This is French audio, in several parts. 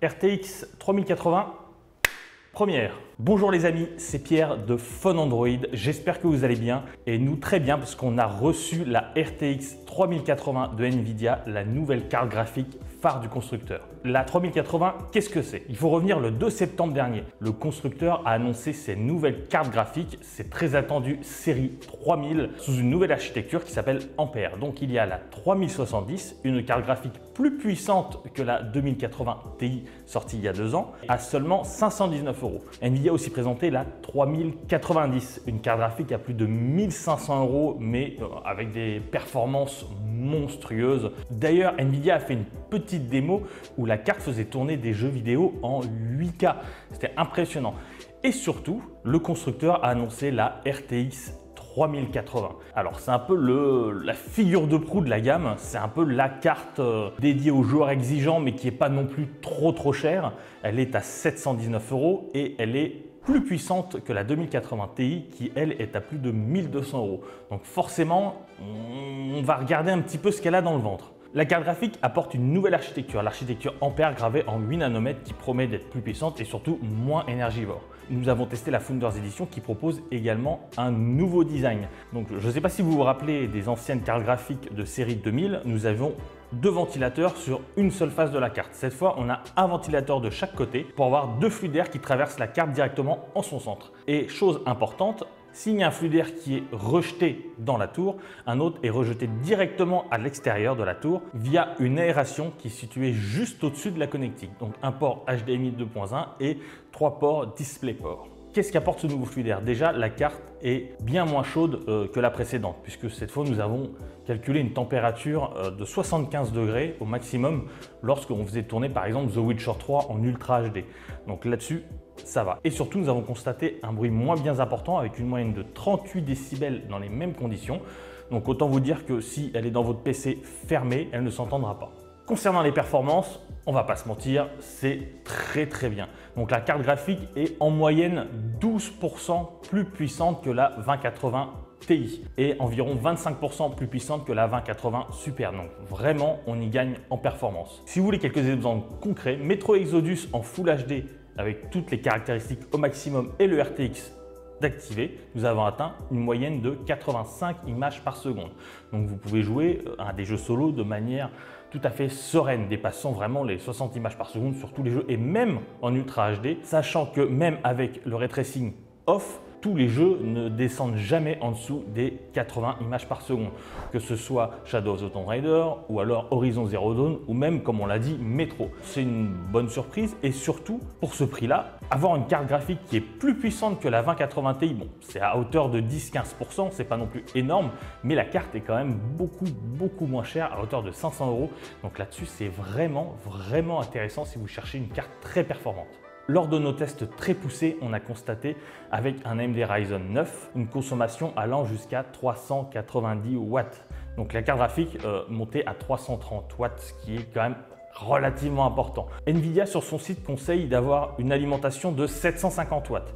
RTX 3080 première. Bonjour les amis, c'est Pierre de Phone Android. J'espère que vous allez bien et nous très bien parce qu'on a reçu la RTX 3080 de Nvidia, la nouvelle carte graphique phare du constructeur. La 3080, qu'est-ce que c'est? Il faut revenir le 2 septembre dernier. Le constructeur a annoncé ses nouvelles cartes graphiques. C'est très attendu, série 3000, sous une nouvelle architecture qui s'appelle Ampère. Donc il y a la 3070, une carte graphique plus puissante que la 2080 Ti sortie il y a 2 ans, à seulement 519 €. Nvidia a aussi présenté la 3090, une carte graphique à plus de 1500 €, mais avec des performances monstrueuses. D'ailleurs, Nvidia a fait une petite démo où la carte faisait tourner des jeux vidéo en 8K. C'était impressionnant. Et surtout, le constructeur a annoncé la RTX 3080. Alors c'est un peu la figure de proue de la gamme, c'est un peu la carte dédiée aux joueurs exigeants mais qui n'est pas non plus trop chère. Elle est à 719 € et elle est plus puissante que la 2080 Ti qui elle est à plus de 1200 €. Donc forcément, on va regarder un petit peu ce qu'elle a dans le ventre. La carte graphique apporte une nouvelle architecture, l'architecture Ampère gravée en 8 nanomètres qui promet d'être plus puissante et surtout moins énergivore. Nous avons testé la Founders Edition qui propose également un nouveau design. Donc je ne sais pas si vous vous rappelez des anciennes cartes graphiques de série 2000, nous avions 2 ventilateurs sur une seule face de la carte. Cette fois, on a un ventilateur de chaque côté pour avoir 2 flux d'air qui traversent la carte directement en son centre. Et chose importante, s'il y a un flux d'air qui est rejeté dans la tour, un autre est rejeté directement à l'extérieur de la tour via une aération qui est située juste au-dessus de la connectique. Donc un port HDMI 2.1 et 3 ports DisplayPort. Qu'est-ce qu'apporte ce nouveau flux d'air? Déjà, la carte est bien moins chaude que la précédente puisque cette fois, nous avons calculé une température de 75 degrés au maximum lorsqu'on faisait tourner par exemple The Witcher 3 en Ultra HD. Donc là-dessus, ça va. Et surtout, nous avons constaté un bruit moins bien important avec une moyenne de 38 décibels dans les mêmes conditions. Donc autant vous dire que si elle est dans votre PC fermé, elle ne s'entendra pas. Concernant les performances, on va pas se mentir, c'est très bien. Donc la carte graphique est en moyenne 12% plus puissante que la 2080 Ti et environ 25% plus puissante que la 2080 Super. Donc vraiment, on y gagne en performance. Si vous voulez quelques exemples concrets, Metro Exodus en Full HD avec toutes les caractéristiques au maximum et le RTX d'activer, nous avons atteint une moyenne de 85 images par seconde. Donc vous pouvez jouer à des jeux solo de manière tout à fait sereine, dépassant vraiment les 60 images par seconde sur tous les jeux et même en Ultra HD, sachant que même avec le ray tracing off, tous les jeux ne descendent jamais en dessous des 80 images par seconde, que ce soit Shadow of the Tomb Raider ou alors Horizon Zero Dawn ou même, comme on l'a dit, Metro. C'est une bonne surprise et surtout, pour ce prix-là, avoir une carte graphique qui est plus puissante que la 2080 Ti, bon, c'est à hauteur de 10-15%, c'est pas non plus énorme, mais la carte est quand même beaucoup moins chère, à hauteur de 500 €. Donc là-dessus, c'est vraiment intéressant si vous cherchez une carte très performante. Lors de nos tests très poussés, on a constaté avec un AMD Ryzen 9 une consommation allant jusqu'à 390 watts. Donc la carte graphique montée à 330 watts, ce qui est quand même relativement important. Nvidia sur son site conseille d'avoir une alimentation de 750 watts.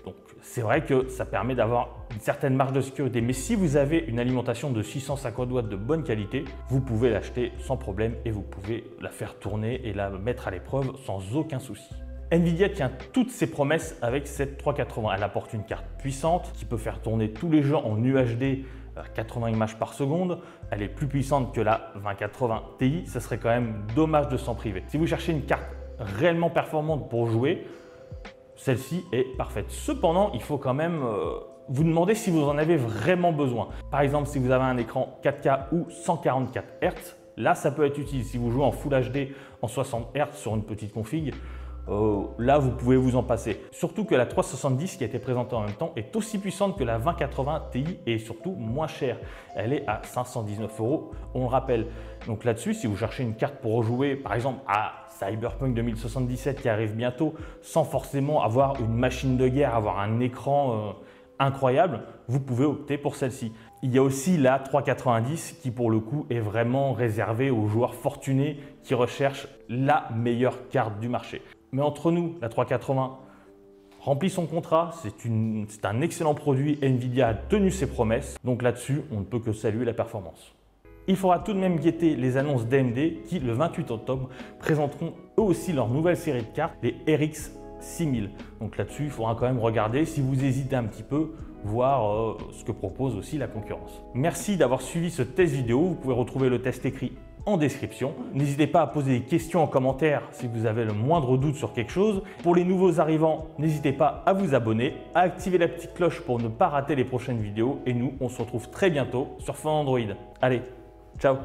Donc c'est vrai que ça permet d'avoir une certaine marge de sécurité, mais si vous avez une alimentation de 650 watts de bonne qualité, vous pouvez l'acheter sans problème et vous pouvez la faire tourner et la mettre à l'épreuve sans aucun souci. Nvidia tient toutes ses promesses avec cette 3080. Elle apporte une carte puissante qui peut faire tourner tous les jeux en UHD à 80 images par seconde. Elle est plus puissante que la 2080 Ti. Ce serait quand même dommage de s'en priver. Si vous cherchez une carte réellement performante pour jouer, celle-ci est parfaite. Cependant, il faut quand même vous demander si vous en avez vraiment besoin. Par exemple, si vous avez un écran 4K ou 144 Hz, là, ça peut être utile. Si vous jouez en Full HD en 60 Hz sur une petite config, là, vous pouvez vous en passer. Surtout que la 370 qui a été présentée en même temps est aussi puissante que la 2080 Ti et surtout moins chère. Elle est à 519 €, on le rappelle. Donc là-dessus, si vous cherchez une carte pour rejouer, par exemple, à Cyberpunk 2077 qui arrive bientôt, sans forcément avoir une machine de guerre, avoir un écran incroyable, vous pouvez opter pour celle-ci. Il y a aussi la 390 qui pour le coup est vraiment réservée aux joueurs fortunés qui recherchent la meilleure carte du marché. Mais entre nous, la 380 remplit son contrat, c'est un excellent produit. Nvidia a tenu ses promesses, donc là-dessus, on ne peut que saluer la performance. Il faudra tout de même guetter les annonces d'AMD qui, le 28 octobre, présenteront eux aussi leur nouvelle série de cartes, les RX 6000. Donc là-dessus, il faudra quand même regarder si vous hésitez un petit peu, voir ce que propose aussi la concurrence. Merci d'avoir suivi ce test vidéo. Vous pouvez retrouver le test écrit en description. N'hésitez pas à poser des questions en commentaire si vous avez le moindre doute sur quelque chose. Pour les nouveaux arrivants, n'hésitez pas à vous abonner, à activer la petite cloche pour ne pas rater les prochaines vidéos. Et nous, on se retrouve très bientôt sur Fun Android. Allez, ciao!